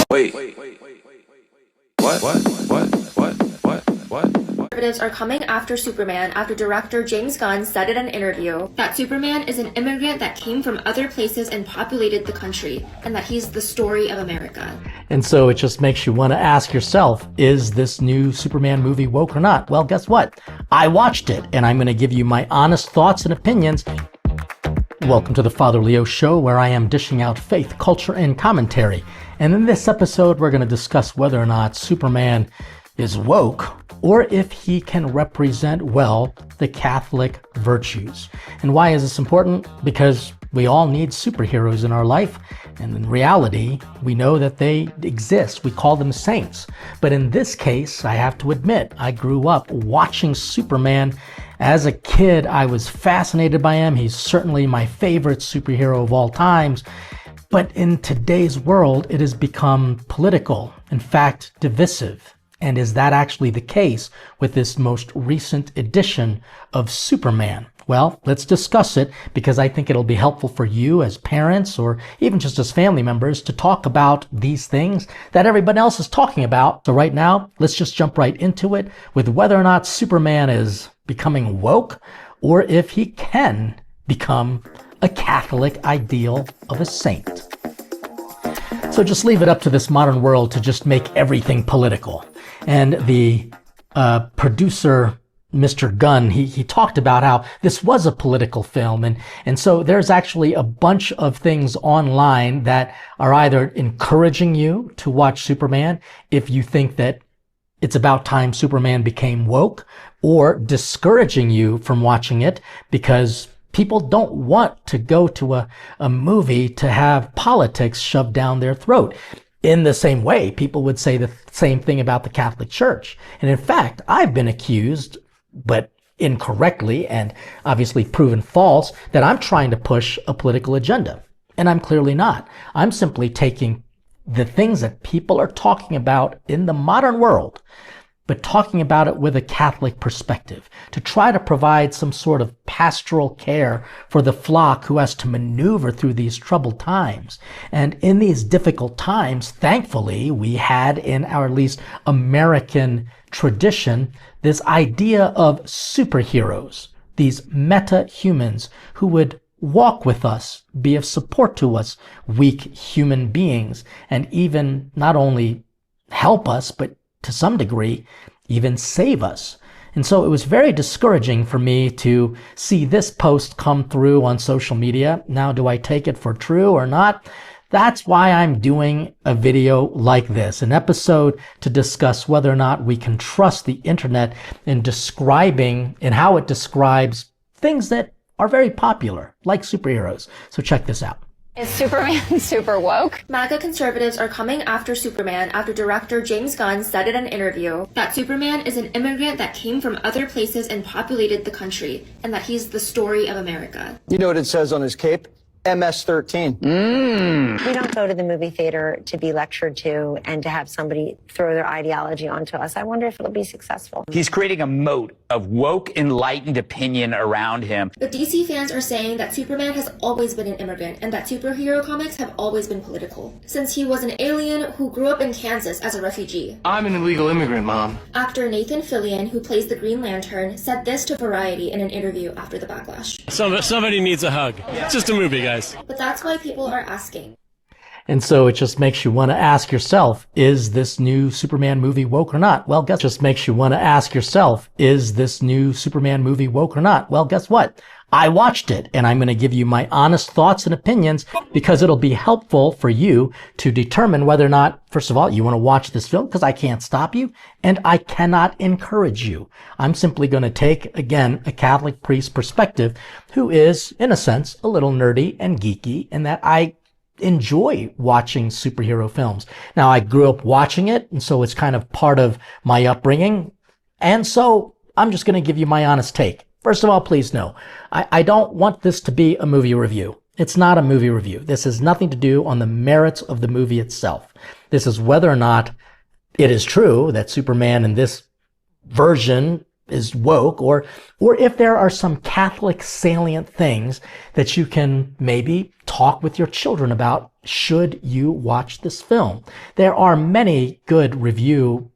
Wait. What? Conservatives are coming after Superman after director James Gunn said in an interview that Superman is an immigrant that came from other places and populated the country, and that he's the story of America. And so it just makes you want to ask yourself, is this new Superman movie woke or not? Well, guess what? I watched it, and I'm going to give you my honest thoughts and opinions. Welcome to the Father Leo Show, where I am dishing out faith, culture, and commentary. And in this episode, we're going to discuss whether or not Superman is woke, or if he can represent well the Catholic virtues. And why is this important? Because we all need superheroes in our life, and in reality, we know that they exist. We call them saints. But in this case, I have to admit, I grew up watching Superman. As a kid, I was fascinated by him. He's certainly my favorite superhero of all times. But in today's world, it has become political, in fact, divisive. And is that actually the case with this most recent edition of Superman? Well, let's discuss it, because I think it'll be helpful for you as parents or even just as family members to talk about these things that everybody else is talking about. So right now, let's just jump right into it with whether or not Superman is becoming woke, or if he can become a Catholic ideal of a saint. So just leave it up to this modern world to just make everything political. And the producer, Mr. Gunn, he talked about how this was a political film. And so there's actually a bunch of things online that are either encouraging you to watch Superman if you think that it's about time Superman became woke, or discouraging you from watching it because people don't want to go to a movie to have politics shoved down their throat. In the same way, people would say the same thing about the Catholic Church. And in fact, I've been accused, but incorrectly and obviously proven false, that I'm trying to push a political agenda. And I'm clearly not. I'm simply taking the things that people are talking about in the modern world, but talking about it with a Catholic perspective, to try to provide some sort of pastoral care for the flock who has to maneuver through these troubled times. And in these difficult times, thankfully, we had in our at least American tradition this idea of superheroes, these meta-humans who would walk with us, be of support to us, weak human beings, and even not only help us, but to some degree, even save us. And so it was very discouraging for me to see this post come through on social media. Now, do I take it for true or not? That's why I'm doing a video like this, an episode to discuss whether or not we can trust the internet in describing and how it describes things that are very popular, like superheroes. So check this out. Is Superman super woke? MAGA conservatives are coming after Superman after director James Gunn said in an interview that Superman is an immigrant that came from other places and populated the country, and that he's the story of America. You know what it says on his cape? MS-13. We don't go to the movie theater to be lectured to and to have somebody throw their ideology onto us. I wonder if it'll be successful. He's creating a moat of woke, enlightened opinion around him. But DC fans are saying that Superman has always been an immigrant and that superhero comics have always been political, since he was an alien who grew up in Kansas as a refugee. I'm an illegal immigrant, Mom. Actor Nathan Fillion, who plays the Green Lantern, said this to Variety in an interview after the backlash. Somebody needs a hug. It's just a movie, guys. But that's why people are asking. And so it just makes you want to ask yourself, is this new Superman movie woke or not? Well, guess just makes you want to ask yourself, is this new Superman movie woke or not? Well, guess what? I watched it, and I'm going to give you my honest thoughts and opinions because it'll be helpful for you to determine whether or not, first of all, you want to watch this film, because I can't stop you, and I cannot encourage you. I'm simply going to take, again, a Catholic priest perspective who is, in a sense, a little nerdy and geeky, in that I enjoy watching superhero films. Now, I grew up watching it, and so it's kind of part of my upbringing, and so I'm just going to give you my honest take. First of all, please know, I don't want this to be a movie review. It's not a movie review. This has nothing to do on the merits of the movie itself. This is whether or not it is true that Superman in this version is woke, or if there are some Catholic salient things that you can maybe talk with your children about should you watch this film. There are many good reviews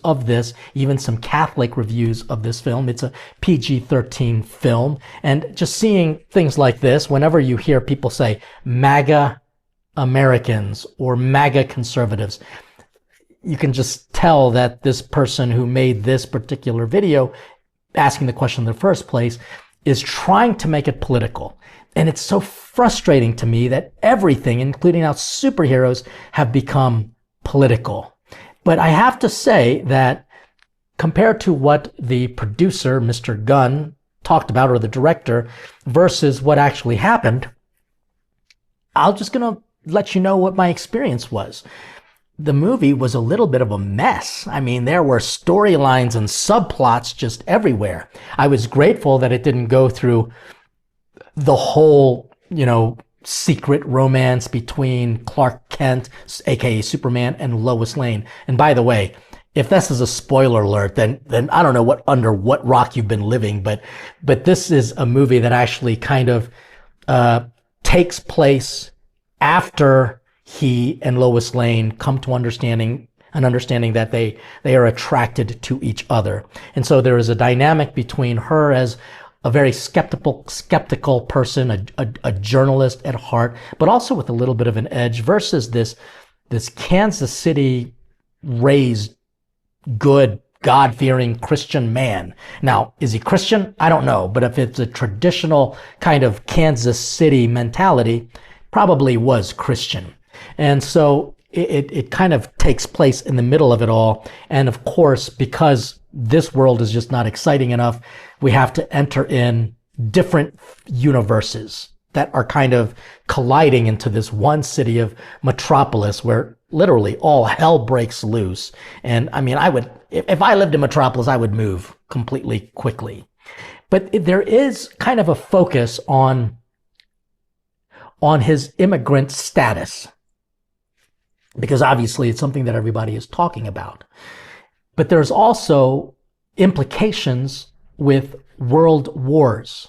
of this, even some Catholic reviews of this film. It's a PG-13 film, and just seeing things like this, whenever you hear people say MAGA Americans or MAGA conservatives, you can just tell that this person who made this particular video, asking the question in the first place, is trying to make it political. And it's so frustrating to me that everything, including now superheroes, have become political. But I have to say that compared to what the producer, Mr. Gunn, talked about, or the director, versus what actually happened, I'm just going to let you know what my experience was. The movie was a little bit of a mess. I mean, there were storylines and subplots just everywhere. I was grateful that it didn't go through the whole, secret romance between Clark Kent, aka Superman, and Lois Lane. And by the way, if this is a spoiler alert, then I don't know under what rock you've been living, but this is a movie that actually kind of takes place after he and Lois Lane come to understanding that they are attracted to each other. And so there is a dynamic between her as a very skeptical person, a journalist at heart, but also with a little bit of an edge, versus this Kansas City raised good, God-fearing Christian man. Now, is he Christian? I don't know. But if it's a traditional kind of Kansas City mentality, probably was Christian. And so it kind of takes place in the middle of it all. And of course, because this world is just not exciting enough, we have to enter in different universes that are kind of colliding into this one city of Metropolis, where literally all hell breaks loose. And I mean, if I lived in Metropolis, I would move completely quickly. But there is kind of a focus on his immigrant status, because obviously it's something that everybody is talking about. But there's also implications with world wars.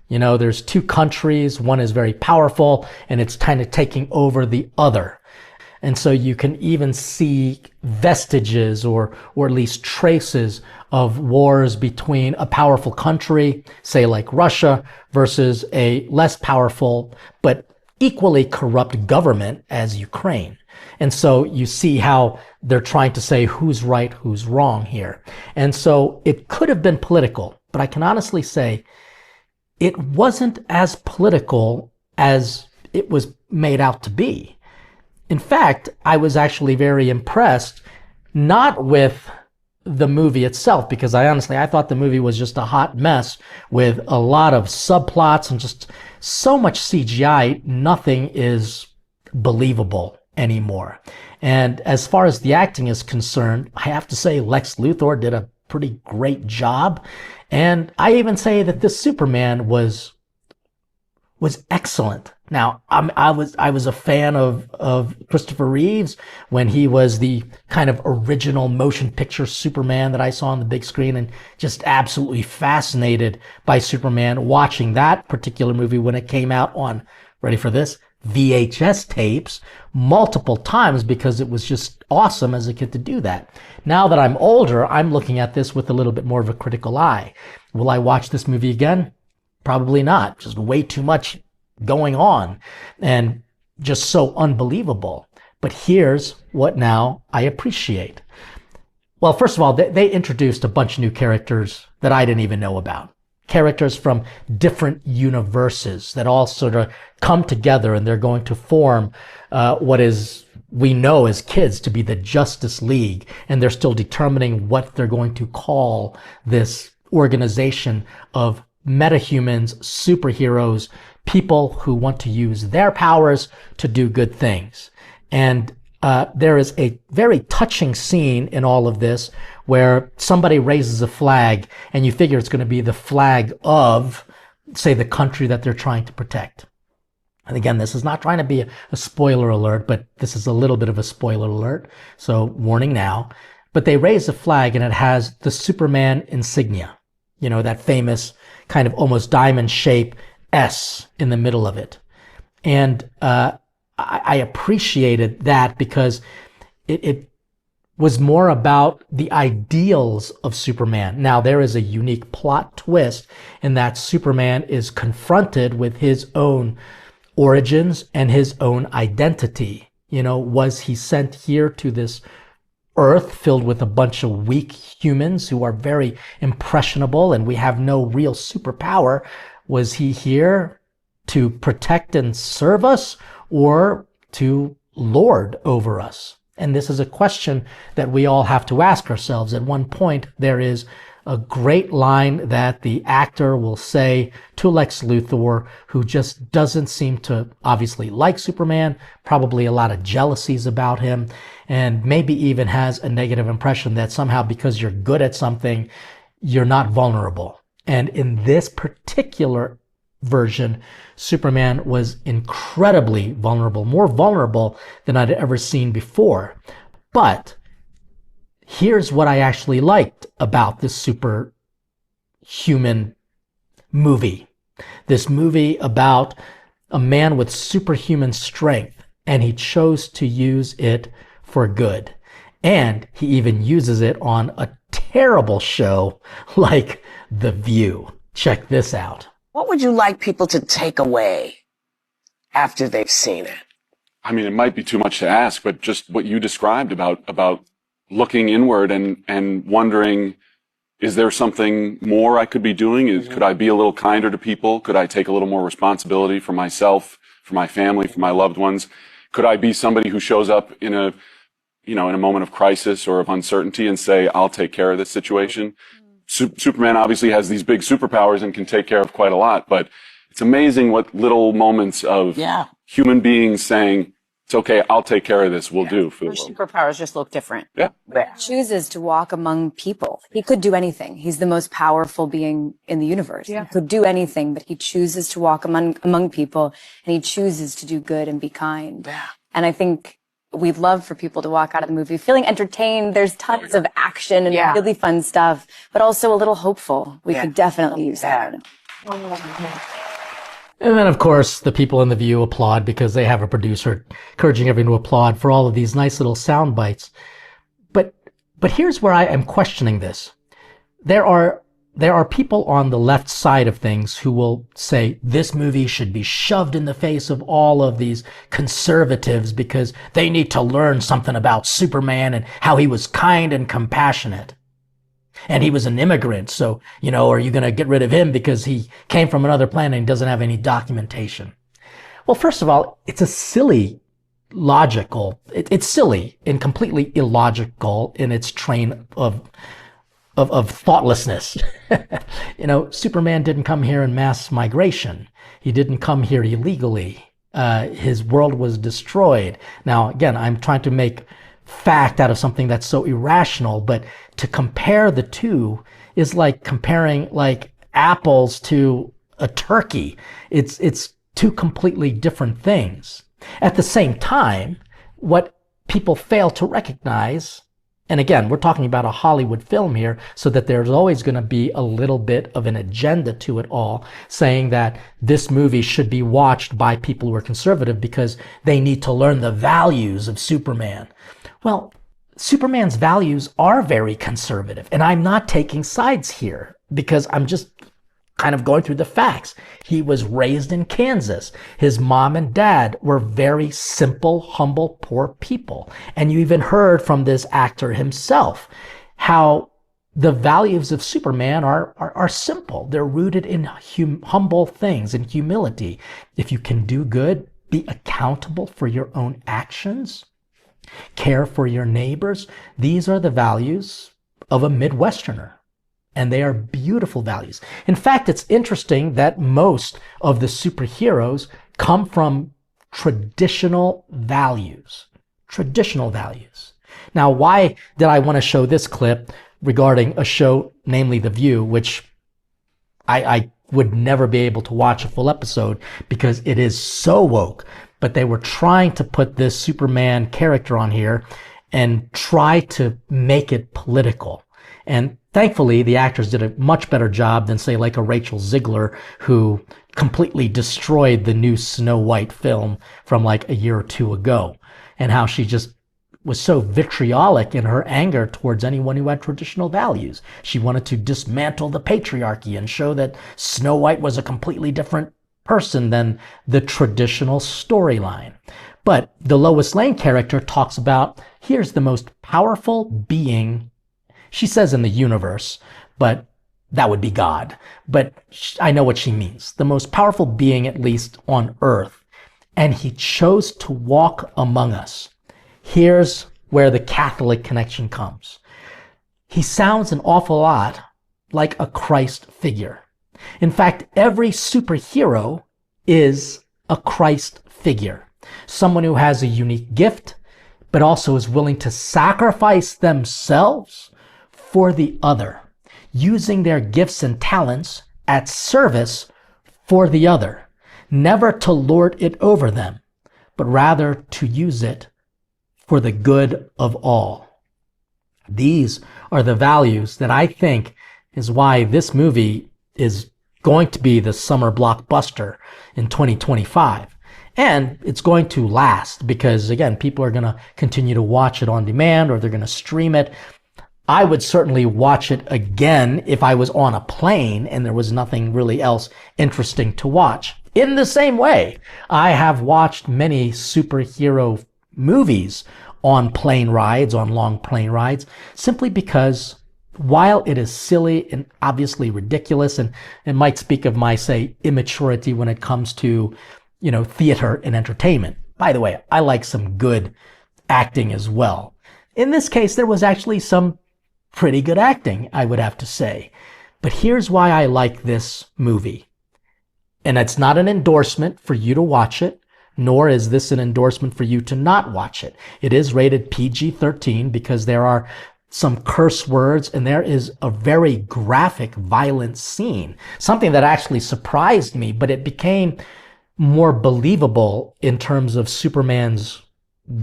There's two countries, one is very powerful and it's kind of taking over the other. And so you can even see vestiges or at least traces of wars between a powerful country, say like Russia, versus a less powerful but equally corrupt government as Ukraine. And so you see how they're trying to say who's right, who's wrong here. And so it could have been political, but I can honestly say it wasn't as political as it was made out to be. In fact, I was actually very impressed, not with the movie itself, because I thought the movie was just a hot mess with a lot of subplots and just so much CGI, nothing is believable anymore. And as far as the acting is concerned, I have to say Lex Luthor did a pretty great job. And I even say that this Superman was excellent. Now, I was a fan of Christopher Reeves when he was the kind of original motion picture Superman that I saw on the big screen, and just absolutely fascinated by Superman watching that particular movie when it came out on, ready for this, VHS tapes multiple times, because it was just awesome as a kid to do that. Now that I'm older, I'm looking at this with a little bit more of a critical eye. Will I watch this movie again? Probably not. Just way too much going on and just so unbelievable. But here's what now I appreciate. Well, first of all, they introduced a bunch of new characters that I didn't even know about. Characters from different universes that all sort of come together, and they're going to form what is, we know as kids, to be the Justice League. And they're still determining what they're going to call this organization of metahumans, superheroes, people who want to use their powers to do good things. And there is a very touching scene in all of this where somebody raises a flag, and you figure it's going to be the flag of, say, the country that they're trying to protect. And again, this is not trying to be a spoiler alert, but this is a little bit of a spoiler alert. So warning now. But they raise a flag and it has the Superman insignia. You know, that famous kind of almost diamond shape S in the middle of it. And I appreciated that because it was more about the ideals of Superman. Now, there is a unique plot twist in that Superman is confronted with his own origins and his own identity. You know, was he sent here to this Earth filled with a bunch of weak humans who are very impressionable and we have no real superpower? Was he here to protect and serve us or to lord over us? And this is a question that we all have to ask ourselves. At one point, there is a great line that the actor will say to Lex Luthor, who just doesn't seem to obviously like Superman, probably a lot of jealousies about him, and maybe even has a negative impression that somehow because you're good at something, you're not vulnerable. And in this particular version, Superman was incredibly vulnerable, more vulnerable than I'd ever seen before. But here's what I actually liked about this superhuman movie. This movie about a man with superhuman strength, and he chose to use it for good. And he even uses it on a terrible show like The View. Check this out. What would you like people to take away after they've seen it? I mean, it might be too much to ask, but just what you described about looking inward and wondering, is there something more I could be doing? Could I be a little kinder to people? Could I take a little more responsibility for myself, for my family, for my loved ones? Could I be somebody who shows up in a moment of crisis or of uncertainty and say, I'll take care of this situation? Superman obviously has these big superpowers and can take care of quite a lot, but it's amazing what little moments of human beings saying, it's okay, I'll take care of this, we'll do for the world. Superpowers just look different. Yeah. Chooses to walk among people. He could do anything. He's the most powerful being in the universe. He could do anything, but he chooses to walk among people, and he chooses to do good and be kind. Yeah. And I think we'd love for people to walk out of the movie feeling entertained. There's tons of action and really fun stuff, but also a little hopeful. We could definitely use that. And then, of course, the people in The View applaud because they have a producer encouraging everyone to applaud for all of these nice little sound bites. But here's where I am questioning this. There are people on the left side of things who will say this movie should be shoved in the face of all of these conservatives because they need to learn something about Superman and how he was kind and compassionate. And he was an immigrant, so, are you going to get rid of him because he came from another planet and doesn't have any documentation? Well, first of all, it's a silly it's silly and completely illogical in its train of thoughtlessness. Superman didn't come here in mass migration. He didn't come here illegally. His world was destroyed. Now, again, I'm trying to make fact out of something that's so irrational, but to compare the two is like comparing like apples to a turkey. It's two completely different things. At the same time, what people fail to recognize, and again, we're talking about a Hollywood film here, so that there's always going to be a little bit of an agenda to it all, saying that this movie should be watched by people who are conservative because they need to learn the values of Superman. Well, Superman's values are very conservative, and I'm not taking sides here because I'm just kind of going through the facts. He was raised in Kansas. His mom and dad were very simple, humble, poor people. And you even heard from this actor himself how the values of Superman are simple. They're rooted in humble things and humility. If you can do good, be accountable for your own actions, care for your neighbors. These are the values of a Midwesterner. And they are beautiful values. In fact, it's interesting that most of the superheroes come from traditional values. Traditional values. Now, why did I want to show this clip regarding a show, namely The View, which I would never be able to watch a full episode because it is so woke. But they were trying to put this Superman character on here and try to make it political. And thankfully, the actors did a much better job than, say, like a Rachel Ziegler, who completely destroyed the new Snow White film from like a year or two ago, and how she just was so vitriolic in her anger towards anyone who had traditional values. She wanted to dismantle the patriarchy and show that Snow White was a completely different person than the traditional storyline. But the Lois Lane character talks about, here's the most powerful being, she says in the universe, but that would be God. But I know what she means. The most powerful being, at least on earth. And he chose to walk among us. Here's where the Catholic connection comes. He sounds an awful lot like a Christ figure. In fact, every superhero is a Christ figure. Someone who has a unique gift, but also is willing to sacrifice themselves for the other, using their gifts and talents at service for the other, never to lord it over them, but rather to use it for the good of all. These are the values that I think is why this movie is going to be the summer blockbuster in 2025. And it's going to last because, again, people are going to continue to watch it on demand, or they're going to stream it. I would certainly watch it again if I was on a plane and there was nothing really else interesting to watch. In the same way, I have watched many superhero movies on plane rides, on long plane rides, simply because while it is silly and obviously ridiculous, and it might speak of my, say, immaturity when it comes to, theater and entertainment. By the way, I like some good acting as well. In this case, there was actually some pretty good acting, I would have to say. But here's why I like this movie. And it's not an endorsement for you to watch it, nor is this an endorsement for you to not watch it. It is rated PG-13 because there are some curse words and there is a very graphic, violent scene. Something that actually surprised me, but it became more believable in terms of Superman's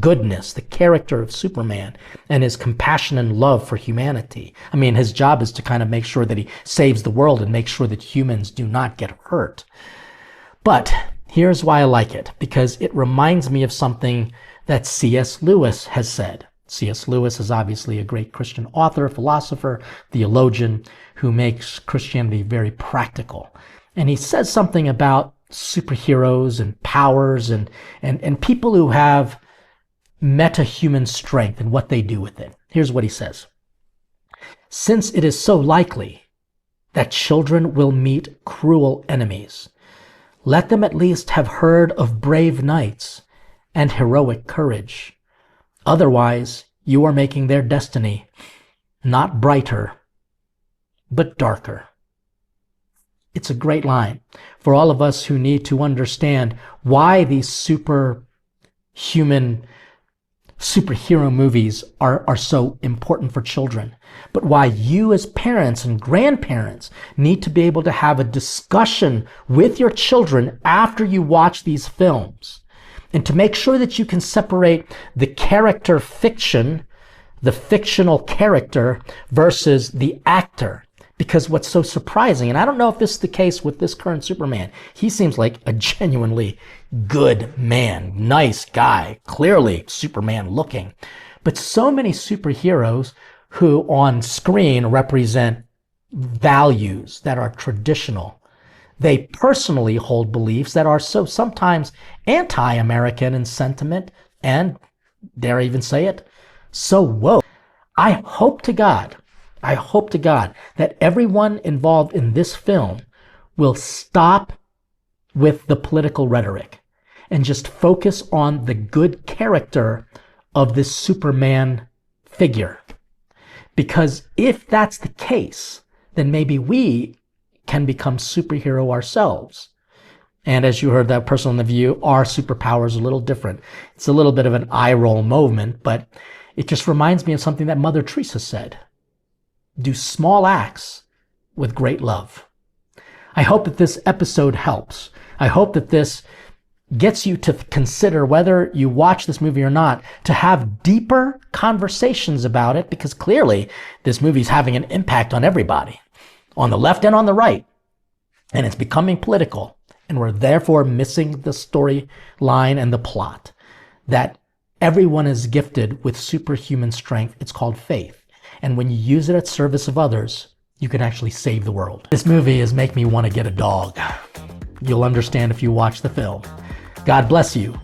goodness, the character of Superman, and his compassion and love for humanity. I mean, his job is to kind of make sure that he saves the world and make sure that humans do not get hurt. But here's why I like it, because it reminds me of something that C.S. Lewis has said. C.S. Lewis is obviously a great Christian author, philosopher, theologian who makes Christianity very practical. And he says something about superheroes and powers and people who have meta-human strength and what they do with it. Here's what he says. Since it is so likely that children will meet cruel enemies, let them at least have heard of brave knights and heroic courage. Otherwise, you are making their destiny not brighter, but darker. It's a great line for all of us who need to understand why these superhero movies are so important for children, but why you as parents and grandparents need to be able to have a discussion with your children after you watch these films, and to make sure that you can separate the character fiction, the fictional character, versus the actor. Because what's so surprising, and I don't know if this is the case with this current Superman, he seems like a genuinely good man, nice guy, clearly Superman looking. But so many superheroes who on screen represent values that are traditional, they personally hold beliefs that are so sometimes anti-American in sentiment and, dare I even say it, so woke. I hope to God that everyone involved in this film will stop with the political rhetoric and just focus on the good character of this Superman figure. Because if that's the case, then maybe we can become superhero ourselves. And as you heard that person on The View, our superpower is a little different. It's a little bit of an eye roll moment, but it just reminds me of something that Mother Teresa said. Do small acts with great love. I hope that this episode helps. I hope that this gets you to consider, whether you watch this movie or not, to have deeper conversations about it, because clearly this movie is having an impact on everybody, on the left and on the right. And it's becoming political. And we're therefore missing the storyline and the plot. That everyone is gifted with superhuman strength. It's called faith. And when you use it at service of others, you can actually save the world. This movie is making me want to get a dog. You'll understand if you watch the film. God bless you.